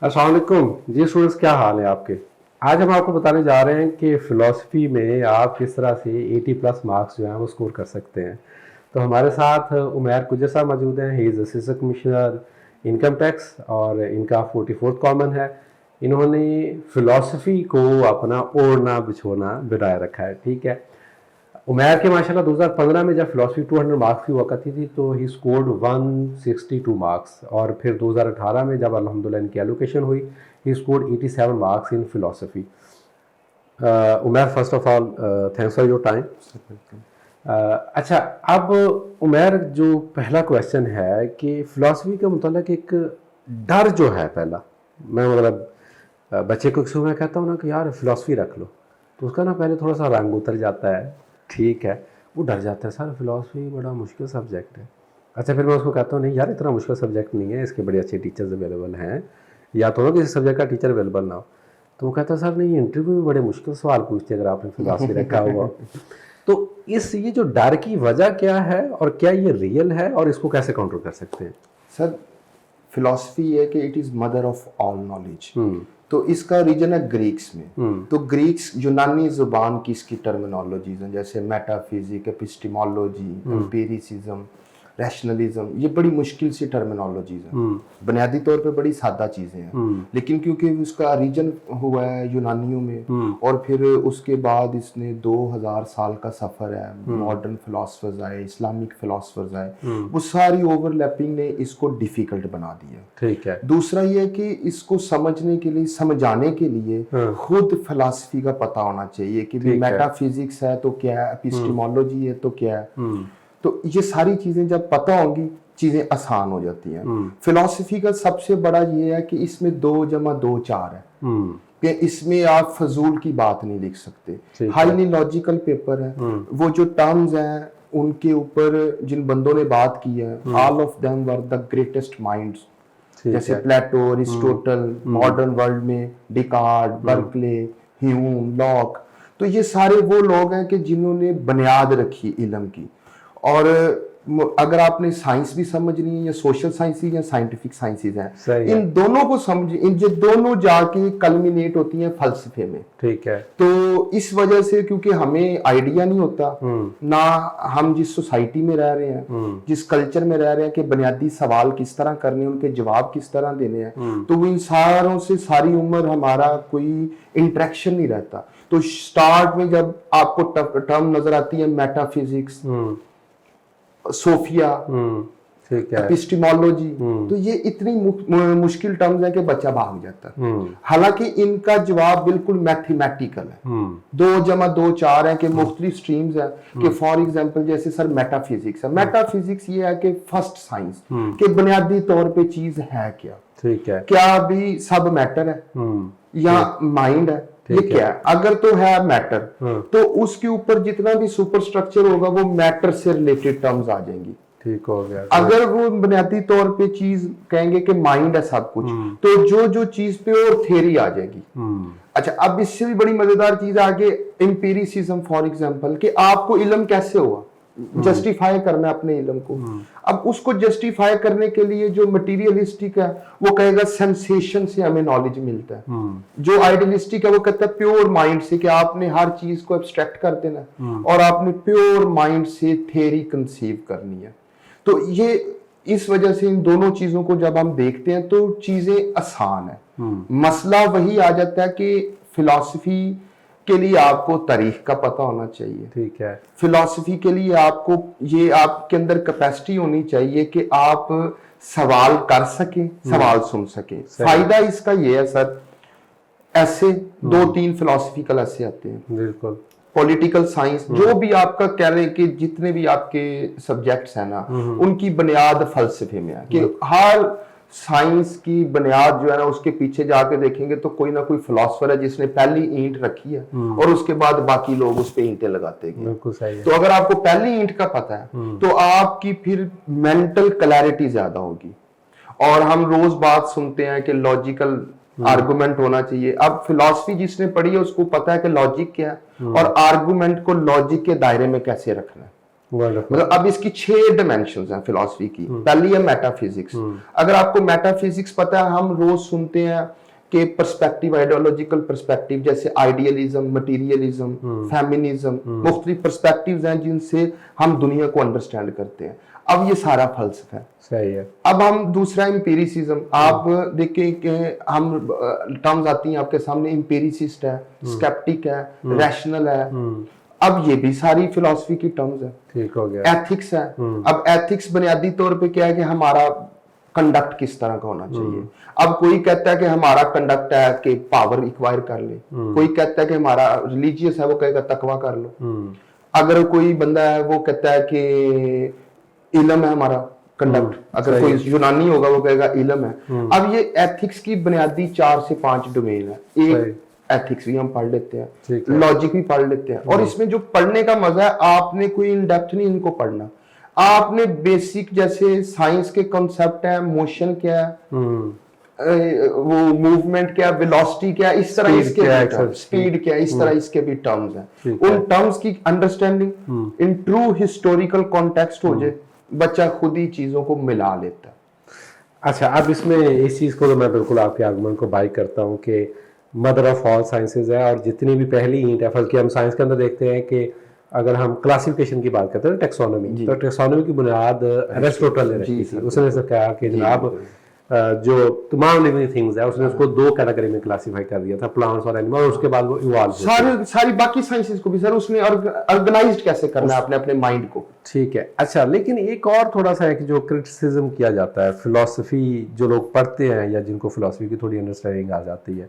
अस्सलाम वालेकुम जी स्टूडेंट्स, क्या हाल है आपके। आज हम आपको बताने जा रहे हैं कि फ़िलासफ़ी में आप किस तरह से 80 प्लस मार्क्स जो हैं वो स्कोर कर सकते हैं। तो हमारे साथ उमैर कुजर साहब मौजूद हैं। He is assistant commissioner income tax और इनका 44th कॉमन है। इन्होंने फ़िलासफ़ी को अपना ओढ़ना बिछोना बनाए रखा है, ठीक है। उमैर के माशाल्लाह 2015 में जब फ़िलासफ़ी 200 मार्क्स की हुआ करती थी तो ही स्कोर्ड 162 मार्क्स, और फिर 2018 में जब अल्हम्दुलिल्लाह इनकी एलोकेशन हुई he scored 87 marks in philosophy. Umair, first of all thanks for your time. अच्छा, अब उमैर, जो पहला क्वेश्चन है कि फ़िलासफ़ी के मुतालिक एक डर जो है, पहला मैं मतलब बच्चे को मैं कहता हूँ ना कि यार फ़िलासफ़ी रख लो, तो उसका ना पहले थोड़ा सा रंग उतर जाता है, ठीक है, वो डर जाता है, सर फ़िलासफ़ी बड़ा मुश्किल सब्जेक्ट है। अच्छा, फिर मैं उसको कहता हूँ नहीं यार इतना मुश्किल सब्जेक्ट नहीं है, इसके बड़े अच्छे टीचर्स अवेलेबल हैं, या तो ना किसी सब्जेक्ट का टीचर अवेलेबल ना हो। तो वो कहता है सर नहीं, इंटरव्यू में बड़े मुश्किल सवाल पूछते हैं अगर आपने फ़िलासफ़ी रखा हुआ। तो इस ये जो डर की वजह क्या है और क्या ये रियल है और इसको कैसे काउंटर कर सकते हैं? सर, फिलॉसफी है कि it is mother of all knowledge. तो इसका रीजन है ग्रीक्स में। तो ग्रीक्स यूनानी जुबान की इसकी टर्मिनोलॉजीज हैं, जैसे मेटाफिजिक, एपिस्टिमोलॉजी, एम्पिरिसिज्म, रैशनलिज्म। ये बड़ी मुश्किल सी टर्मिनोलॉजीज हैं, बुनियादी तौर पे बड़ी सादा चीजें हैं, लेकिन क्योंकि उसका रीजन हुआ है यूनानियों में, और फिर उसके बाद इसने 2000 साल का सफर है, मॉडर्न फिलोसफर्स आए, इस्लामिक फिलोसफर्स आए, वो सारी ओवरलैपिंग ने इसको डिफिकल्ट बना दिया। ठीक है। दूसरा ये है कि इसको समझने के लिए, समझाने के लिए खुद फिलॉसफी का पता होना चाहिए कि मेटाफिजिक्स है तो क्या है, एपिस्टिमोलॉजी है तो क्या है। तो ये सारी चीजें जब पता होंगी, चीजें आसान हो जाती हैं। फिलॉसफी का सबसे बड़ा ये है कि इसमें 2+2=4 है, कि इसमें आप फजूल की बात नहीं लिख सकते। हाईली लॉजिकल पेपर है। वो जो टर्म्स हैं उनके ऊपर जिन बंदों ने बात की है, all of them were the greatest minds, जैसे प्लेटो, अरिस्टोटल, मॉडर्न वर्ल्ड में डिकार्ड, बर्कले, ह्यूम, लॉक। तो ये सारे वो लोग हैं कि जिन्होंने बुनियाद रखी इल्म की। और अगर आपने साइंस भी समझनी है, या सोशल साइंसेज या साइंटिफिक साइंसेज हैं, इन दोनों को समझ, इन जो दोनों जाके कल्मिनेट होती हैं फलसफे में। ठीक है। तो इस वजह से, क्योंकि हमें आइडिया नहीं होता ना, हम जिस सोसाइटी में रह रहे हैं, जिस कल्चर में रह रहे हैं कि बुनियादी सवाल किस तरह करने हैं, उनके जवाब किस तरह देने हैं, तो इन सारों से सारी उम्र हमारा कोई इंटरेक्शन नहीं रहता। तो स्टार्ट में जब आपको टर्म नजर आती है मेटाफिजिक्स, सोफिया, ठीक है, एपिस्टिमोलॉजी, तो ये इतनी मुश्किल टर्म्स है कि बच्चा भाग जाता है। हालांकि इनका जवाब बिल्कुल मैथमेटिकल है। 2+2=4 है कि मुख्तलिफ स्ट्रीम्स है, कि फॉर एग्जांपल जैसे सर मेटाफिजिक्स है। मेटाफिजिक्स ये है कि फर्स्ट साइंस के बुनियादी तौर पे चीज है क्या, ठीक है, क्या भी सब मैटर है या माइंड है, ये क्या है। अगर तो है मैटर, तो उसके ऊपर जितना भी सुपर स्ट्रक्चर होगा वो मैटर से रिलेटेड टर्म्स आ जाएंगी। ठीक हो गया। अगर वो बुनियादी तौर पे चीज कहेंगे कि माइंड है सब कुछ, तो जो जो चीज पे और थ्योरी आ जाएगी। अच्छा, अब इससे भी बड़ी मजेदार चीज आगे, एम्पिरिसिज्म फॉर एग्जांपल, कि आपको इल्म कैसे हुआ, जस्टिफाई करना अपने इल्म को। अब उसको जस्टिफाई करने के लिए जो मटीरियलिस्टिक है वो कहेगा सेंसेशन से हमें नॉलेज मिलता है। जो आइडियलिस्टिक है वो कहता है प्योर माइंड से, कि आपने हर चीज को एब्स्ट्रैक्ट कर देना और आपने प्योर माइंड से थ्योरी कंसीव करनी है। तो ये इस वजह से इन दोनों चीजों को जब हम देखते हैं तो चीजें आसान है। मसला वही आ जाता है कि फिलॉसफी के लिए आपको तारीख का पता होना चाहिए, ठीक है। फिलॉसफी के लिए आपको ये आपके अंदर कैपेसिटी होनी चाहिए कि आप सवाल कर सकें, सवाल सुन सकें। फायदा इसका ये है सर, ऐसे 2-3 फिलॉसफिकल ऐसे आते हैं, बिल्कुल, पॉलिटिकल साइंस, जो भी आपका कह रहे हैं कि जितने भी आपके सब्जेक्ट्स हैं ना, उनकी बुनियाद फलसफे में है। कि हर साइंस की बुनियाद जो है ना, उसके पीछे जाके देखेंगे तो कोई ना कोई फिलोसफर है जिसने पहली ईंट रखी है और उसके बाद बाकी लोग उस पे ईंटें लगाते हैं। बिल्कुल सही है। तो अगर आपको पहली ईंट का पता है तो आपकी फिर मेंटल क्लैरिटी ज्यादा होगी। और हम रोज बात सुनते हैं कि लॉजिकल आर्गुमेंट होना चाहिए। अब फिलॉसफी जिसने पढ़ी है उसको पता है कि लॉजिक क्या है और आर्गुमेंट को लॉजिक के दायरे में कैसे रखना है। मतलब अब इसकी 6 डायमेंशंस हैं फिलॉसफी की। पहली है मेटाफिजिक्स। अगर आपको मेटाफिजिक्स पता है, हम रोज सुनते हैं कि पर्सपेक्टिव, आइडियोलॉजिकल पर्सपेक्टिव, जैसे आइडियलिज्म, मटेरियलिज्म, फेमिनिज्म, मुख्तलिफ पर्सपेक्टिव्स हैं जिनसे हम दुनिया को अंडरस्टैंड करते हैं। अब ये सारा फलसफा है। सही है। अब हम दूसरा एम्पिरिसिज्म, आप देखें कि हम टर्म्स आती हैं आपके सामने, एम्पिरिसिस्ट है, स्केप्टिक है, रैशनल है। अब ये भी सारी फिलॉसफी की टर्म्स है। ठीक हो गया। एथिक्स है। अब एथिक्स बुनियादी तौर पे क्या है कि हमारा कंडक्ट किस तरह का होना चाहिए। अब कोई कहता है कि हमारा कंडक्ट है कि पावर एक्वायर कर ले, कोई कहता है कि हमारा रिलीजियस है, वो कहेगा तकवा कर लो। अगर कोई बंदा है वो कहता है कि इल्म है हमारा कंडक्ट, अगर कोई यूनानी होगा वो कहेगा इल्म है। अब ये एथिक्स की बुनियादी 4 से 5 डोमेन है। एक एथिक्स भी हम पढ़ लेते हैं, लॉजिक भी पढ़ लेते हैं, और इसमें जो पढ़ने का मजा है, आपने कोई इन डेप्थ नहीं इनको पढ़ना, आपने बेसिक जैसे साइंस के कॉन्सेप्ट है, मोशन क्या है, वो मूवमेंट क्या, वेलोसिटी क्या, इस तरह इसके स्पीड क्या, इस तरह इसके भी टर्म्स हैं। उन टर्म्स की understanding in true historical context हो जाए, बच्चा खुद ही चीजों को मिला लेता है। अच्छा, अब इसमें इस चीज को तो मैं बिल्कुल आपके आगमन को बाई करता हूँ कि मदर ऑफ ऑल साइंसेज है, और जितनी भी पहली ईंट है, बल्कि हम साइंस के अंदर देखते हैं कि अगर हम क्लासिफिकेशन की बात करते हैं, टेक्सोनॉमी, तो टेक्सोनॉमी की बुनियाद अरिस्टोटल ने रखी थी। उसने ऐसा कहा कि जनाब जो तमाम लिविंग थिंग्स है, उसने उसको 2 कैटेगरी में क्लासिफाई कर दिया था, प्लांट्स और एनिमल, और उसके बाद वो इवॉल्व सारी बाकी साइंसेस को भी सर उसने ऑर्गेनाइज्ड कैसे करना है अपने माइंड को। ठीक है। अच्छा, लेकिन एक और थोड़ा सा है कि जो क्रिटिसिज्म किया जाता है, फिलॉसफी जो लोग पढ़ते हैं या जिनको फिलॉसफी की थोड़ी अंडरस्टैंडिंग आ जाती है,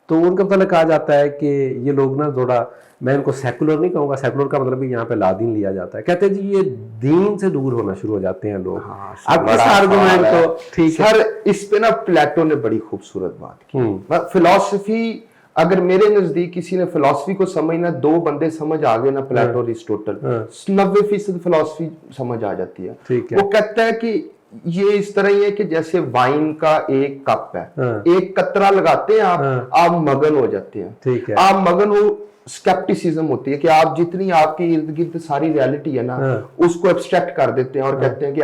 तो उनका मतलब कहा जाता है कि ये लोग ना थोड़ा, मैं इनको सेकुलर नहीं कहूँगा, सेकुलर का मतलब भी यहाँ पे लादीन लिया जाता है। कहते हैं जी ये दीन से दूर होना शुरू हो जाते हैं लोग। अब इस आर्गुमेंट को ठीक है सर, इस पे ना प्लेटो ने बड़ी खूबसूरत बात की। फिलॉसफी, अगर मेरे नजदीक किसी ने फिलॉसफी को समझना, 2 बंदे समझ आ गए ना, प्लेटो, अरिस्टोटल, 90% फिलॉसफी समझ आ जाती है। वो कहता है कि ये इस तरह ही है कि जैसे वाइन का एक कप है, एक कतरा लगाते हैं आप मगन हो जाते हैं। ठीक है। आप मगन हो, स्केप्टिसिज्म होती है कि आप जितनी आपकी इर्द गिर्द सारी रियलिटी है ना, उसको एब्स्ट्रैक्ट कर देते हैं और कहते हैं कि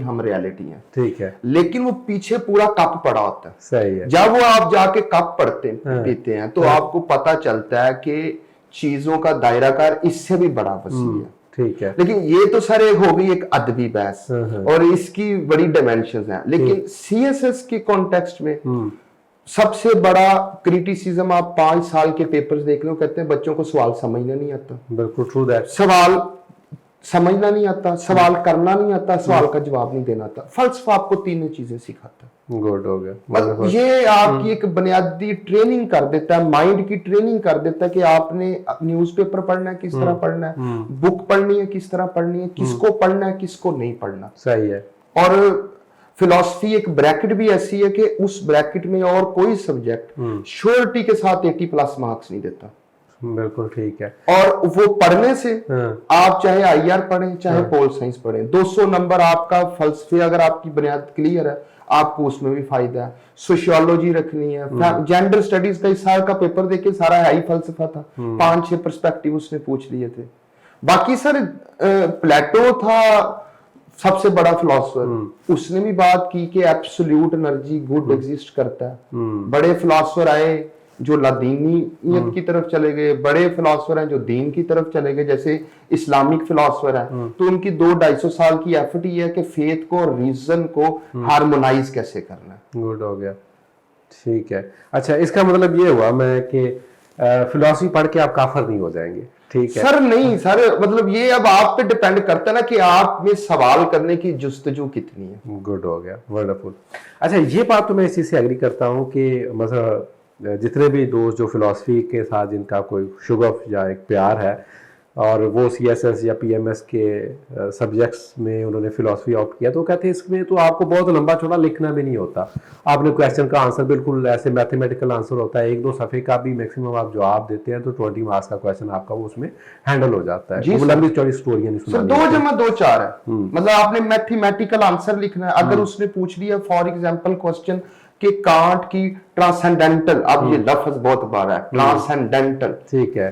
हम रियलिटी हैं। ठीक है। लेकिन वो पीछे पूरा कप पड़ा होता है। सही है। जब वो आप जाके कप पीते हैं, तो आपको पता चलता है कि चीजों का दायराकार इससे भी बड़ा वसी है। ठीक है। लेकिन ये तो सर एक हो गई एक अदबी बहस, और इसकी बड़ी डायमेंशंस हैं। लेकिन सीएसएस के कॉन्टेक्स्ट में सबसे बड़ा क्रिटिसिज्म, आप 5 साल के पेपर्स देख लो, कहते हैं बच्चों को सवाल समझना नहीं आता। बिल्कुल ट्रू दैट। सवाल समझना नहीं आता, सवाल करना नहीं आता, सवाल का जवाब नहीं देना आता। फलसफा आपको 3 चीजें सिखाता है। गुड हो गया। मतलब ये आपकी एक बुनियादी ट्रेनिंग कर देता है, माइंड की ट्रेनिंग कर देता है कि आपने न्यूज़पेपर पढ़ना है किस तरह पढ़ना है, बुक पढ़नी है किस तरह पढ़नी है, किसको पढ़ना है किसको नहीं पढ़ना। सही है। और फिलॉसफी एक ब्रैकेट भी ऐसी है कि उस ब्रैकेट में और कोई सब्जेक्ट श्योरिटी के साथ 80+ मार्क्स नहीं देता। बिल्कुल ठीक है। और वो पढ़ने से आप चाहे आईआर पढ़ें, चाहे पोल साइंस पढ़ें, 200 नंबर आपका फलसफे, अगर आपकी बुनियाद क्लियर है, आपको उसमें भी फायदा है। सोशियोलॉजी रखनी है, जेंडर स्टडीज का इस साल का पेपर देखे, सारा है ही फलसफा था। 5-6 पर्सपेक्टिव उसने पूछ लिए थे। बाकी सर प्लेटो था सबसे बड़ा फिलोसफर, उसने भी बात की कि एब्सोल्यूट एनर्जी, गुड एग्जिस्ट करता है। बड़े फिलोसफर आए जो लादीनियत की तरफ चले गए, बड़े फिलोसफर हैं जो दीन की तरफ चले गए, जैसे इस्लामिक फिलोसफर है, तो उनकी 200-250 साल की एफर्ट ये है कि फेथ को और रीजन को हार्मोनाइज कैसे करना है। गुड हो गया। ठीक है। अच्छा, इसका मतलब ये हुआ मैं कि फिलॉसफी पढ़ के आप काफिर नहीं हो जाएंगे। ठीक है सर, नहीं सर, मतलब ये अब आप पे डिपेंड करता है ना कि आप में सवाल करने की जुस्तजू कितनी है। गुड हो गया, वंडरफुल। अच्छा, ये बात तो मैं इस चीज से एग्री करता हूँ कि मतलब जितने भी दोस्त जो फिलॉसफी के साथ जिनका कोई शुगफ या एक प्यार है, और वो सीएसएस या पीएमएस के सब्जेक्ट्स में उन्होंने फिलॉसफी ऑप्ट किया, तो कहते हैं इसमें तो आपको बहुत लंबा चौड़ा लिखना भी नहीं होता। आपने क्वेश्चन का आंसर बिल्कुल ऐसे मैथमेटिकल आंसर होता है, 1-2 सफ़े का भी मैक्सिमम आप जवाब देते हैं तो 20 मार्क्स का क्वेश्चन आपका वो उसमें हैंडल हो जाता है। वो लंबी चौड़ी स्टोरियां नहीं सुनानी। 2 + 2 4 है। मतलब आपने मैथमेटिकल आंसर लिखना है। अगर उसने पूछ लिया फॉर एग्जाम्पल क्वेश्चन कि कांट की ट्रांसेंडेंटल, अब ये लफ्ज बहुत बार है ट्रांसेंडेंटल, ठीक है,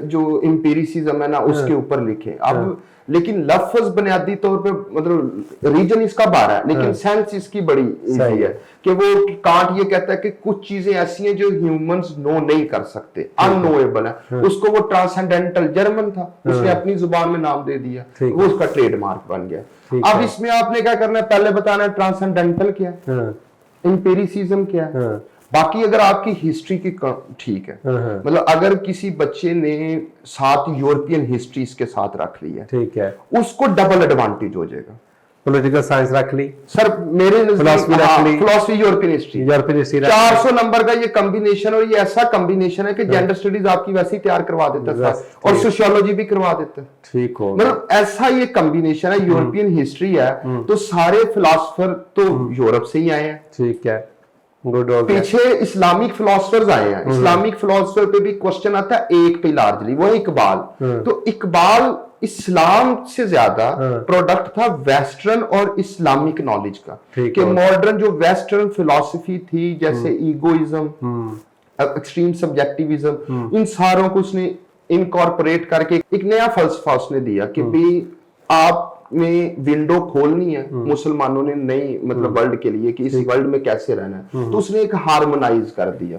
जो एम्पिरिसिज्म है ना उसके ऊपर लिखे। अब लेकिन लफ्ज बुनियादी तौर पे मतलब रीजन इसका बार है, लेकिन सेंस इसकी बड़ी इजी है कि वो कांट ये कहता है कि कुछ चीजें ऐसी हैं जो ह्यूमंस नो नहीं कर सकते, अननोएबल है। उसको वो ट्रांसेंडेंटल, जर्मन था, उसने अपनी जुबान में नाम दे दिया, वो उसका ट्रेडमार्क बन गया। अब इसमें आपने क्या करना है, पहले बताना है ट्रांसेंडेंटल क्या है, एम्पिरिसिज्म क्या है। बाकी अगर आपकी हिस्ट्री की ठीक है, मतलब अगर किसी बच्चे ने 7 यूरोपियन हिस्ट्री इसके साथ रख ली है, ठीक है, उसको डबल एडवांटेज हो जाएगा। पॉलिटिकल साइंस रख ली सर, मेरे फिलॉसफी रख ली, फिलॉसफी, यूरोपियन हिस्ट्री 400 नंबर का ये कॉम्बिनेशन, और ये ऐसा कॉम्बिनेशन है कि जेंडर स्टडीज आपकी वैसे ही तैयार करवा देता है और सोशियोलॉजी भी करवा देता है। ठीक हो, मतलब ऐसा ये कॉम्बिनेशन है, यूरोपियन हिस्ट्री है तो सारे फिलोसफर तो यूरोप से ही आए हैं। ठीक है, गुड हो गया। पीछे इस्लामिक फिलोसफर्स आए हैं, इस्लामिक फिलोसफर पे भी क्वेश्चन आता है एक पे लार्जली, वो इकबाल। तो इकबाल इस्लाम से ज्यादा प्रोडक्ट था वेस्टर्न और इस्लामिक नॉलेज का, कि मॉडर्न जो वेस्टर्न फिलोसफी थी जैसे ईगोइज्म, एक्सट्रीम सब्जेक्टिविज्म, इन सारों को उसने इनकॉर्पोरेट करके एक नया फलसफा उसने दिया कि भाई आप में विंडो खोलनी है मुसलमानों ने नई मतलब वर्ल्ड के लिए कि इस वर्ल्ड में कैसे रहना है, तो उसने एक हार्मोनाइज कर दिया।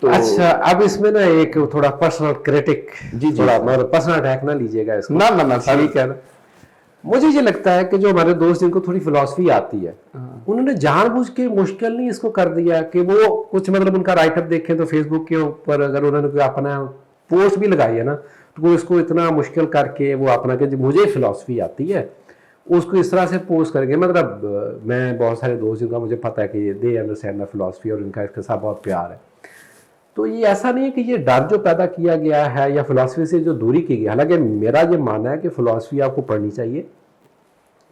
तो अच्छा, अब इसमें ना एक थोड़ा पर्सनल क्रिटिक, जी थोड़ा पर्सनल अटैक ना लीजिएगा इसको, ना ठीक है ना। मुझे ये लगता है कि जो हमारे दोस्त जिनको थोड़ी फिलॉसफी आती है, उन्होंने जानबूझ के मुश्किल नहीं इसको कर दिया कि वो कुछ मतलब उनका राइटअप देखें तो फेसबुक के ऊपर अगर उन्होंने कोई अपना पोस्ट भी लगाई है ना, तो वो इसको इतना मुश्किल करके वो अपना कि मुझे फिलॉसफी आती है उसको इस तरह से पोस्ट करके, मतलब मैं बहुत सारे दोस्त जिनका मुझे पता है कि दे अंडरस्टैंड द फिलॉसफी और इनका इसके साथ बहुत प्यार है। तो ये ऐसा नहीं है कि ये डर जो पैदा किया गया है या फिलॉसफी से जो दूरी की गई, हालांकि मेरा ये मानना है कि फिलॉसफी आपको पढ़नी चाहिए,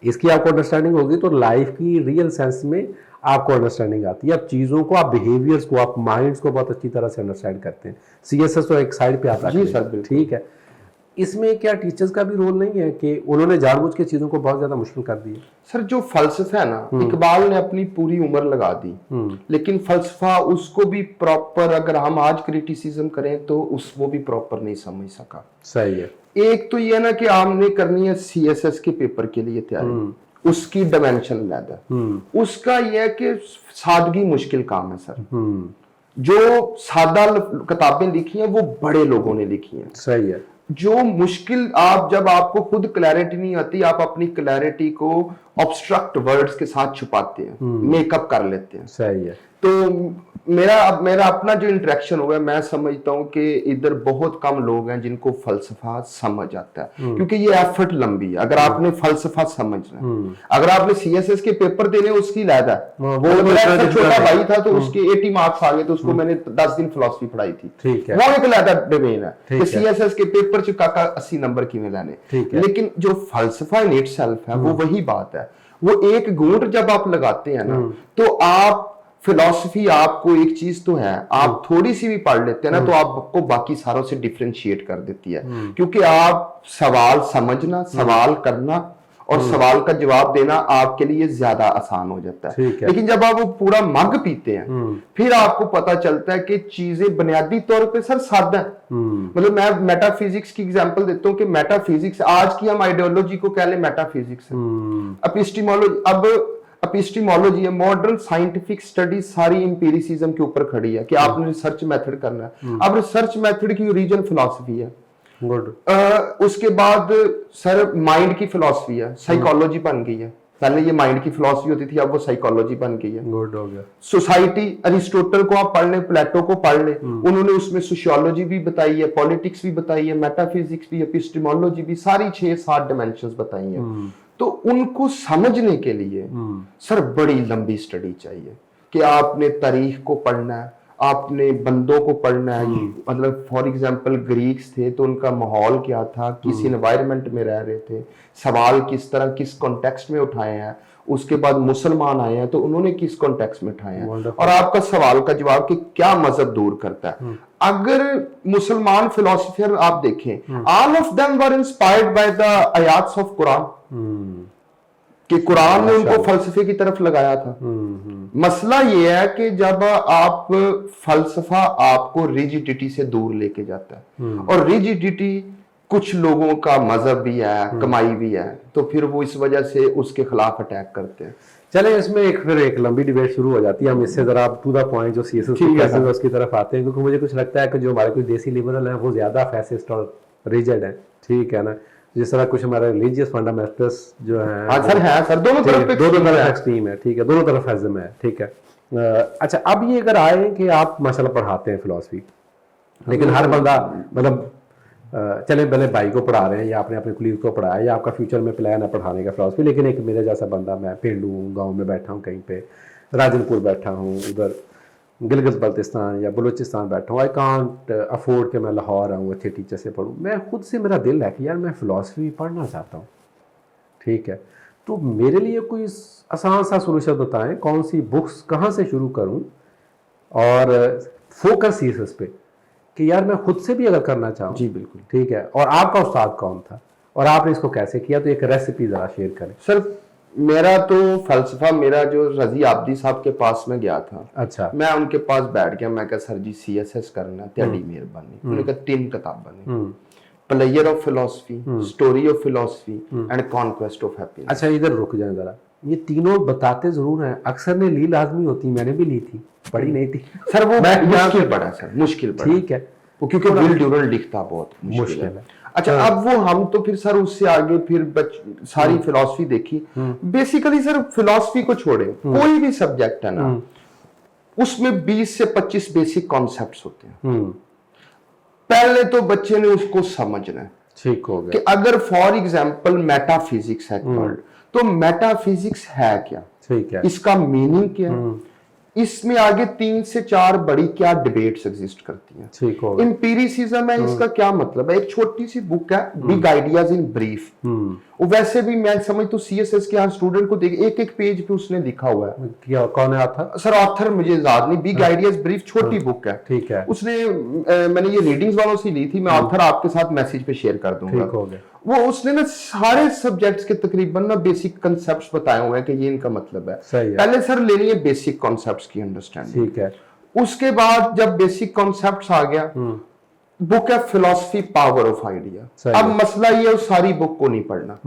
इसकी आपको अंडरस्टैंडिंग होगी तो लाइफ की रियल सेंस में आपको अंडरस्टैंडिंग आती है। आप चीज़ों को, आप बिहेवियर्स को, आप माइंड्स को बहुत अच्छी तरह से अंडरस्टैंड करते हैं। सीएसएस तो एक साइड पे आता है, ठीक है। इसमें क्या टीचर्स का भी रोल नहीं है कि उन्होंने जानबूझ के चीज़ों को बहुत ज़्यादा मुश्किल कर दी? सर, जो फलसफा है ना, इकबाल ने अपनी पूरी उम्र लगा दी, लेकिन फलसफा उसको भी प्रॉपर अगर हम आज क्रिटिसिज्म करें तो वो भी प्रॉपर नहीं समझ सका। सही है। एक तो ये ना कि आपने करनी है सीएसएस के पेपर के लिए तैयारी, उसकी डायमेंशन अलग है। उसका यह है कि सादगी मुश्किल काम है सर। जो सादा किताबें लिखी हैं वो बड़े लोगों ने लिखी हैं। सही है। जो मुश्किल, आप जब आपको खुद क्लैरिटी नहीं आती, आप अपनी क्लैरिटी को ऑब्स्ट्रक्ट वर्ड्स के साथ छुपाते हैं, मेकअप कर लेते हैं। सही है। तो मेरा अपना जो इंटरेक्शन हुआ है, मैं समझता हूँ कि इधर बहुत कम लोग हैं जिनको फलसफा समझ आता है, क्योंकि ये एफर्ट लंबी है। अगर आपने फलसफा समझना, अगर आपने सीएसएस के पेपर देने, उसकी लैदा वो मेरा छोटा भाई था तो उसके 80 मार्क्स आ गए, तो उसको मैंने 10 दिन फिलॉसफी पढ़ाई थी, वो एक लैदा डोमेन है कि सीएसएस के पेपर च काका 80 नंबर किवें लाने। लेकिन जो फलसफा इन इटसेल्फ है वो वही बात है। वो एक घूंट जब आप लगाते हैं ना, तो आप फिलॉसफी, आपको एक चीज तो है, आप थोड़ी सी भी पढ़ लेते हैं ना तो आपको बाकी सारों से डिफरेंशिएट कर देती है, क्योंकि आप सवाल समझना, सवाल करना और सवाल का जवाब देना आपके लिए ज्यादा आसान हो जाता है। लेकिन जब आप वो पूरा मग पीते हैं, फिर आपको पता चलता है कि चीजें बुनियादी तौर पे सर सादा है। मतलब मैं मेटाफिजिक्स की एग्जांपल देता हूँ कि मेटाफिजिक्स आज की हम आइडियोलॉजी को कह ले मेटाफिजिक्स है। एपिस्टीमोलॉजी है, मॉडर्न साइंटिफिक स्टडीज सारी एम्पिरिसिज्म के ऊपर खड़ी है कि आपने रिसर्च मेथड करना है। अब रिसर्च मेथड की ओरिजिन फिलॉसफी है। उसके बाद सर माइंड की फिलॉसफी है, साइकोलॉजी बन गई है। पहले ये माइंड की फिलॉसफी होती थी, अब वो साइकोलॉजी बन गई है। गुड हो गया। सोसाइटी, अरिस्टोटल को आप पढ़ ले, प्लेटो को पढ़ ले, उन्होंने उसमें सोशियोलॉजी भी बताई है, पॉलिटिक्स भी बताई है, मेटाफिजिक्स भी, एपिस्टीमोलॉजी भी, सारी 6-7 डायमेंशंस बताई हैं। तो उनको समझने के लिए सर बड़ी लंबी स्टडी चाहिए कि आपने तारीख को पढ़ना है, आपने बंदों को पढ़ना है। मतलब फॉर एग्जांपल ग्रीक्स थे तो उनका माहौल क्या था, किस एनवायरनमेंट में रह रहे थे, सवाल किस तरह, किस कॉन्टेक्स्ट में उठाए हैं। उसके बाद मुसलमान आए हैं तो उन्होंने किस कॉन्टेक्स्ट में उठाए हैं, और आपका सवाल का जवाब कि क्या मजहब दूर करता है। अगर मुसलमान फिलोसफर आप देखें, all of them were inspired by the आयात्स ऑफ कुरान, कि कुरान ने उनको फलसफे की तरफ लगाया था। मसला ये है कि जब आप फलसफा आपको रिजिडिटी से दूर लेके जाता है, और रिजिडिटी कुछ लोगों का मजहब भी है, कमाई भी है, तो फिर वो इस वजह से उसके खिलाफ अटैक करते हैं। चले इसमें फिर एक लंबी डिबेट शुरू हो जाती है। हम इससे जरा टू द पॉइंट जो सीएसएस कैसे है उसकी तरफ आते हैं, क्योंकि मुझे कुछ लगता है कि जो हमारे कुछ देसी लिबरल हैं वो ज्यादा फैसिस्ट और रिजिड हैं, ठीक है ना, जिस तरह कुछ हमारे रिलीजियस फंडामेंटलिस्ट जो हैं सर दोनों तरफ एक्सट्रीम है, ठीक है, दोनों तरफ इज्म है, ठीक है। अच्छा, अब ये अगर आए कि आप माशाल्लाह पढ़ाते हैं फिलॉसफी, लेकिन हर बंदा मतलब चले भले भाई को पढ़ा रहे हैं या आपने अपने कुलीग को पढ़ाया या आपका फ्यूचर में प्लान है पढ़ाने का फिलॉसफी, लेकिन एक मेरे जैसा बंदा, मैं पेंडू हूँ, गाँव में बैठा हूँ, कहीं पे राजनपुर बैठा हूँ, उधर गिलगित बल्तिस्तान या बलूचिस्तान बैठा हूँ, आई कांट अफोर्ड कि मैं लाहौर आऊँ अच्छे टीचर से पढ़ूँ, मैं खुद से मेरा दिल है कि यार मैं फ़िलासफ़ी पढ़ना चाहता हूँ, ठीक है, तो मेरे लिए कोई आसान सा सोल्यूशन बताएं, कौन सी बुक्स कहाँ से शुरू करूँ, और फोकस इस पे कि यार मैं खुद से भी अगर करना चाहूँ। जी बिल्कुल, ठीक है। और आपका उस्ताद कौन था और आपने इसको कैसे किया, तो एक रेसिपी ज़रा शेयर करें। सर मेरा तो फलसफा मेरा जो रजी आबदी साहब के पास में गया था, अच्छा, मैं उनके पास बैठ गया, मैं कहा सर जी CSS करना तेरी मेहरबानी। उन्होंने कहा 3 किताब बनी, player of philosophy, story of philosophy and conquest of happiness. अच्छा इधर रुक जाए जरा, ये तीनों बताते जरूर हैं, अक्सर ने ली लाजमी होती, मैंने भी ली थी, पढ़ी नहीं थी सर, वो मुश्किल पड़ा सर, मुश्किल पड़ा, ठीक है, वो क्योंकि विल ड्यूरल लिखता बहुत मुश्किल है। अच्छा, अब वो हम तो फिर सर उससे आगे फिर सारी फिलॉसफी देखी। बेसिकली सर फिलॉसफी को छोड़े कोई भी सब्जेक्ट है ना, उसमें 20 से 25 बेसिक कॉन्सेप्ट्स होते हैं। पहले तो बच्चे ने उसको समझना है, ठीक हो गया, कि अगर फॉर एग्जांपल मेटाफिजिक्स है वर्ल्ड, तो मेटाफिजिक्स है क्या, ठीक है, इसका मीनिंग क्या है, इसमें आगे 3 से 4 बड़ी क्या डिबेट्स एग्जिस्ट करती हैं। ठीक हो गया, एम्पिरिसिज्म है, इसका क्या मतलब है, एक छोटी सी बुक है बिग आइडियाज इन ब्रीफ, वैसे भी मैं समझता हूँ CSS के यहाँ स्टूडेंट को देख एक एक पेज पे उसने लिखा हुआ है, क्या कौन है ऑथर? सर ऑथर मुझे याद नहीं, बिग आइडियाज ब्रीफ छोटी बुक है, ठीक है, उसने मैंने ये रीडिंग्स वालों से ली थी, मैं ऑथर आपके साथ मैसेज पे शेयर कर दूंगा। ठीक हो गया, वो उसने ना सारे सब्जेक्ट्स के तकरीबन ना बेसिक कॉन्सेप्ट्स बताए हुए हैं कि ये इनका मतलब है। सही है। पहले सर लेनी है बेसिक कॉन्सेप्ट्स की अंडरस्टैंडिंग, ठीक है, उसके बाद जब बेसिक कॉन्सेप्ट्स आ गया, बुक है फिलॉसफी पावर ऑफ आइडिया। अब मसला ये है उस सारी बुक को नहीं पढ़ना,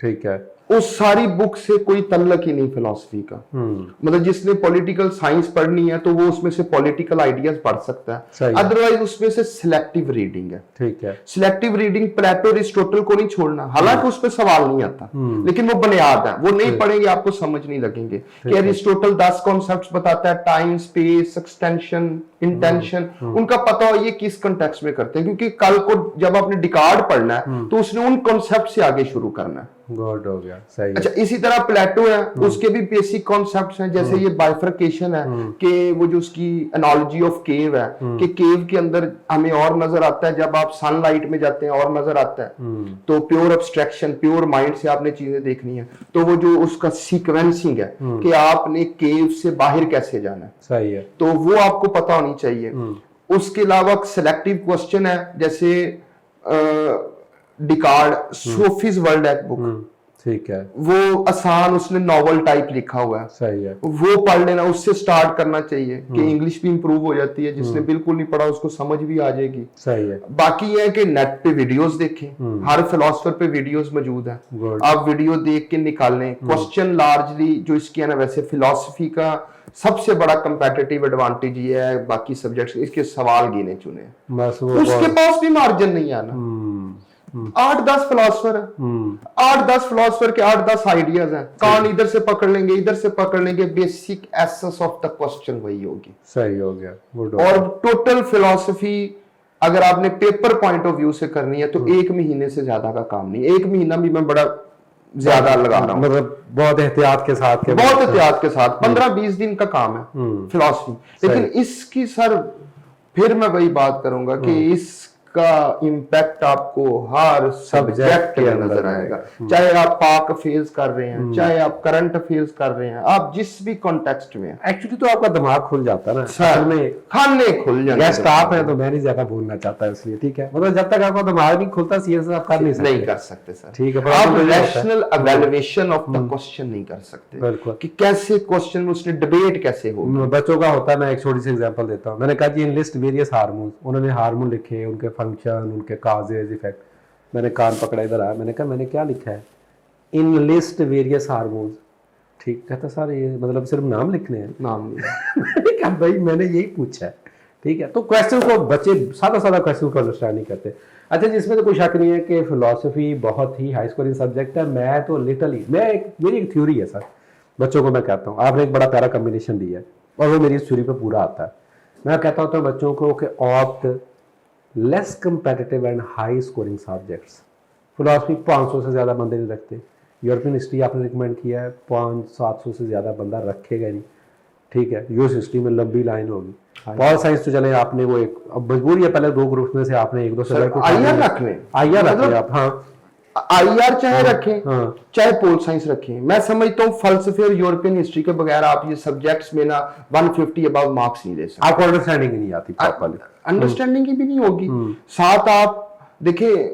ठीक है, उस सारी बुक से कोई तल्लक ही नहीं फिलॉसफी का। मतलब जिसने पॉलिटिकल साइंस पढ़नी है तो वो उसमें से पॉलिटिकल आइडियाज पढ़ सकता है, अदरवाइज उसमें से सिलेक्टिव रीडिंग है। ठीक है, सिलेक्टिव रीडिंग प्लेटो अरिस्टोटल को नहीं छोड़ना, हालांकि उस पर सवाल नहीं आता, लेकिन वो बुनियाद है, वो नहीं पढ़ेंगे आपको समझ नहीं लगेंगे कि अरिस्टोटल 10 कॉन्सेप्ट्स बताता है, टाइम, स्पेस, एक्सटेंशन, इंटेंशन, उनका पता हो ये किस कंटेक्स्ट में करते हैं, क्योंकि कल को जब आपने डिकार्ड पढ़ना है तो उसने उन कॉन्सेप्ट से आगे शुरू करना है। गुड हो गया, सही है। अच्छा, इसी तरह प्लेटो है, उसके भी बेसिक कॉन्सेप्ट्स हैं, जैसे ये बाइफर्केशन है कि वो जो उसकी एनालॉजी ऑफ केव है कि केव के अंदर हमें और नजर आता है, जब आप सनलाइट में जाते हैं और नजर आता है, तो प्योर एब्स्ट्रैक्शन, प्योर माइंड से आपने चीजें देखनी है, तो वो जो उसका सीक्वेंसिंग है कि आपने केव से बाहर कैसे जाना है, सही है, तो वो आपको पता होनी चाहिए। उसके अलावा सिलेक्टिव क्वेश्चन है, जैसे डिकार्ड सोफीज वर्ल्ड है बुक, ठीक है, वो आसान उसने नॉवल टाइप लिखा हुआ है, सही है, वो पढ़ लेना, उससे स्टार्ट करना चाहिए कि इंग्लिश भी इंप्रूव हो जाती है, जिसने बिल्कुल नहीं पढ़ा उसको समझ भी आ जाएगी। सही है। बाकी ये है कि नेट पे वीडियोस देखें, हर फिलोसफर पे वीडियोस मौजूद है, आप वीडियो देख के निकालें क्वेश्चन। लार्जली जो इसकी है ना, वैसे फिलोसफी का सबसे बड़ा कंपेटिटिव एडवांटेज ये है, बाकी सब्जेक्ट्स इसके सवाल गिने चुने, उसके पास भी मार्जिन नहीं आना। 8-10 फिलोसफर है, 8-10 फिलोसफर के 8-10 आइडियाज हैं, कान इधर से पकड़ लेंगे, इधर से पकड़ लेंगे, basic essence of the question वही होगी। सही हो गया, गुड। और टोटल फिलोसफी अगर आपने पेपर पॉइंट ऑफ व्यू से करनी है तो 1 महीने से ज्यादा का काम नहीं, 1 महीना भी मैं बड़ा ज्यादा लगा रहा हूँ, मतलब बहुत एहतियात के साथ, बहुत एहतियात के साथ 15-20 दिन का काम है फिलोसफी। लेकिन इसकी सर फिर मैं वही बात करूंगा कि इस का इम्पैक्ट आपको हर सब्जेक्ट में नजर आएगा, चाहे आप पाक अफेयर्स कर रहे हैं, चाहे आप करंट अफेयर्स कर रहे हैं, आप जिस भी कॉन्टेक्स्ट में। एक्चुअली तो आपका दिमाग खुल जाता है ना सर में, खाने खुल जाते हैं। गेस्ट आप हैं तो मैं नहीं ज्यादा बोलना चाहता इसलिए, ठीक है, मतलब जब तक आपका दिमाग नहीं खुलता सीएस आप कर नहीं कर सकते सर, ठीक है, आप rational evaluation of the question नहीं कर सकते कि कैसे क्वेश्चन में उसने डिबेट कैसे हो। बच्चों का होता है, मैं एक छोटी सी एग्जांपल देता हूँ, मैंने कहा जी लिस्ट वेरियस हार्मोन्स, उन्होंने हार्मोन लिखे, उनके फंक्शन, उनके काजेज, इफेक्ट, मैंने कान पकड़ा इधर आया, मैंने कहा मैंने क्या लिखा है, इन लिस्ट वेरियस हार्मोन्स, ठीक, कहता सर ये मतलब सिर्फ नाम लिखने हैं, नाम मैंने कहा भाई मैंने यही पूछा है, ठीक है। तो क्वेश्चन को बच्चे सादा क्वेश्चन को अंडरस्टैंड नहीं करते। अच्छा जी, इसमें तो कोई शक नहीं है कि फिलॉसफी बहुत ही हाई स्कोरिंग सब्जेक्ट है। मैं तो लिटरली मेरी एक थ्योरी है सर, बच्चों को मैं कहता हूँ, आपने एक बड़ा प्यारा कॉम्बिनेशन दिया है और वो मेरी इस थ्योरी पे पूरा आता है। मैं कहता हूँ तो बच्चों को कि opt less competitive and high scoring subjects. Philosophy 500 से ज़्यादा बंदे नहीं रखते, यूरोपियन हिस्ट्री आपने रिकमेंड किया है 500-700 से ज़्यादा बंदा रखेगा नहीं, ठीक है, यूएस हिस्ट्री में लंबी लाइन होगी। पॉल साइंस तो चले आपने वो एक, अब मजबूरी है, पहले 2 ग्रुप्स में से आपने 1-2 सब्जेक्ट को आईआर रखने, आईआर रखें आप, हाँ आईआर चाहे रखें, चाहे पोल साइंस रखें। मैं समझता हूँ फलसफे और यूरोपियन हिस्ट्री के बगैर आप ये सब्जेक्ट्स में ना 150 अबव मार्क्स नहीं दे सकते। आपको अंडरस्टैंडिंग ही नहीं आती प्रॉपर्ली, अंडरस्टैंडिंग भी नहीं होगी। साथ आप देखिए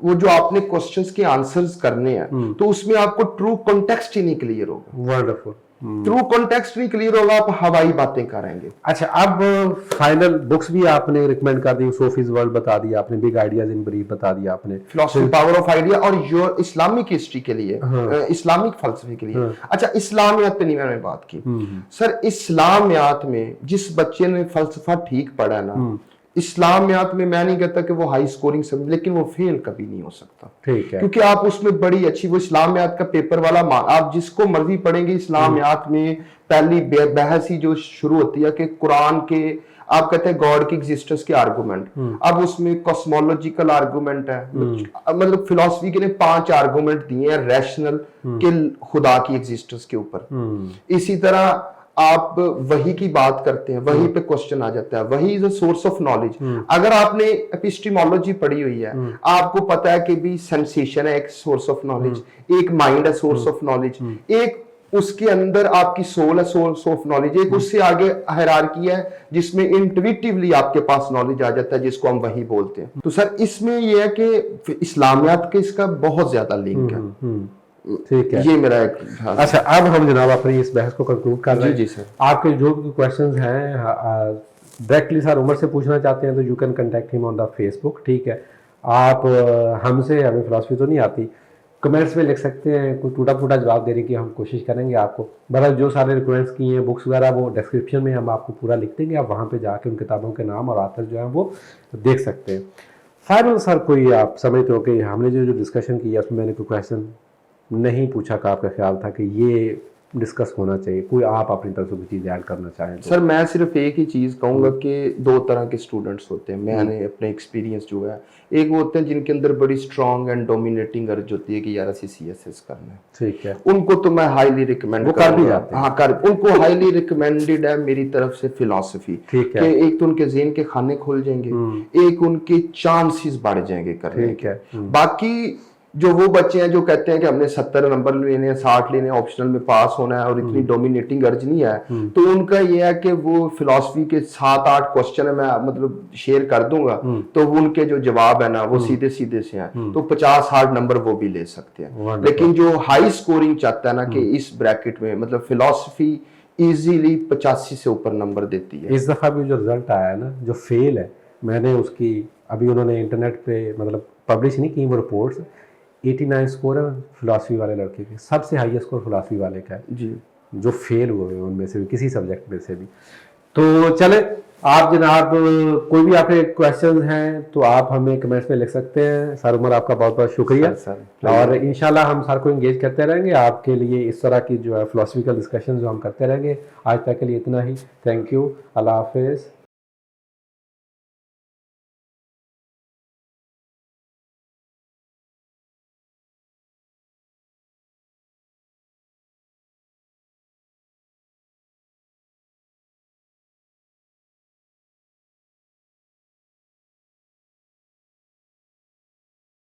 वो जो आपने क्वेश्चंस के आंसर्स करने हैं तो उसमें आपको ट्रू कॉन्टेक्स्ट ही नहीं क्लियर होगा। वंडरफुल, ट्रू कॉन्टेक्स्ट नहीं क्लियर होगा, आप हवाई बातें करेंगे। अच्छा, अब फाइनल बुक्स भी आपने रिकमेंड कर दी, सोफीज वर्ल्ड बता दिया आपने, बिग आइडियाज इन ब्रीफ बता दिया आपने, फिलॉसफी पावर ऑफ आइडिया, और योर इस्लामिक हिस्ट्री के लिए, इस्लामिक फलसफे के लिए। अच्छा, इस्लामियात पे नहीं मैंने बात की सर। इस्लामियात में जिस बच्चे ने फलसफा ठीक पढ़ा है ना, इस्लामियात में मैं नहीं कहता कि वो हाई स्कोरिंग सब, लेकिन वो फेल कभी नहीं हो सकता, ठीक है, क्योंकि आप उसमें बड़ी अच्छी, वो इस्लामियात का पेपर वाला आप जिसको मर्जी पढ़ेंगे इस्लामियात में पहली बहस ही जो शुरू होती है कि कुरान के, आप कहते हैं गॉड की एग्जिस्टेंस के आर्गुमेंट, अब उसमें कॉस्मोलॉजिकल आर्गुमेंट है, मतलब फिलॉसफी के ने 5 आर्गुमेंट दिए हैं रैशनल के खुदा की एग्जिस्टेंस के ऊपर। इसी तरह आप वही की बात करते हैं, वही पे क्वेश्चन आ जाता है, वही is a source of knowledge. अगर आपने एपिस्टेमोलॉजी पढ़ी हुई है, आपको पता है कि भी सेंसेशन है एक सोर्स ऑफ नॉलेज, एक माइंड है सोर्स ऑफ नॉलेज, एक उसके अंदर आपकी सोल है सोर्स ऑफ नॉलेज, एक उससे आगे हायरार्की है जिसमें इंट्यूटिवली आपके पास नॉलेज आ जाता है, जिसको हम वही बोलते हैं। तो सर इसमें यह है कि इस्लामियात के इसका बहुत ज्यादा लिंक है, ठीक है, ये मेरा एक। अच्छा, अब हम जनाब अपनी इस बहस को कंक्लूड कर रहे हैं। जी सर, आपके जो भी क्वेश्चंस हैं डायरेक्टली सर उमर से पूछना चाहते हैं तो you can contact him on the Facebook, ठीक है। आप हमसे, हमें फिलॉसफी तो नहीं आती, कमेंट्स में लिख सकते हैं, कोई टूटा फूटा जवाब देने की हम कोशिश करेंगे आपको। बहरहाल जो सारे रिक्वेस्ट किए हैं बुक्स वगैरह वो डिस्क्रिप्शन में हम आपको पूरा लिख देंगे, आप वहाँ पे जाके उन किताबों के नाम और आथर जो है वो देख सकते हैं। फाइनल सर कोई आप समझते हो कि हमने जो डिस्कशन किया उसमें मैंने कोई क्वेश्चन नहीं पूछा का आपका ख्याल था कि ये डिस्कस होना चाहिए, कोई आप अपनी तरफ से कोई चीज़ ऐड करना चाहें तो? सर मैं सिर्फ एक ही चीज़ कहूँगा कि 2 तरह के स्टूडेंट्स होते हैं, मैंने अपने एक्सपीरियंस जो है, एक वो होते हैं जिनके अंदर बड़ी स्ट्रॉन्ग एंड डोमिनेटिंग अर्ज होती है कि यार ऐसी CSS करना है, ठीक है, उनको तो मैं हाईली रिकमेंड, वो कर भी जाते हैं, हाँ कर, उनको हाईली रिकमेंडेड है मेरी तरफ से फिलॉसफी, ठीक है, कि एक तो उनके ज़हन के खाने खुल जाएंगे, एक उनके चांसेस बढ़ जाएंगे करने के। बाकी जो वो बच्चे हैं जो कहते हैं कि हमने 70 नंबर लेने हैं, 60 लेने हैं, ऑप्शनल में पास होना है और इतनी डोमिनेटिंग अर्ज नहीं है, तो उनका ये है कि वो फिलॉसफी के 7-8 क्वेश्चन है, मैं मतलब शेयर कर दूंगा, तो उनके जो जवाब है ना वो सीधे सीधे से हैं, तो 50-60 नंबर वो भी ले सकते हैं। लेकिन जो हाई स्कोरिंग चाहता है ना कि इस ब्रैकेट में, मतलब फिलॉसफी इजीली 85 से ऊपर नंबर देती है। इस दफा भी जो रिजल्ट आया है ना, जो फेल है, मैंने उसकी अभी उन्होंने इंटरनेट पे मतलब पब्लिश नहीं की वो रिपोर्ट्स, 89 स्कोर है फिलॉसफी वाले लड़के के, सबसे हाईएस्ट स्कोर फिलॉसफी वाले का है जी, जो फेल हुए हैं उनमें से भी, किसी सब्जेक्ट में से भी। तो चले आप जनाब, कोई भी आपके क्वेश्चंस हैं तो आप हमें कमेंट्स में लिख सकते हैं। सर उमर आपका बहुत बहुत शुक्रिया सर, और इंशाल्लाह हम सर को इंगेज करते रहेंगे आपके लिए, इस तरह की जो है फिलॉसफिकल डिस्कशन जो हम करते रहेंगे। आज तक के लिए इतना ही, थैंक यू, अल्लाह हाफिज़।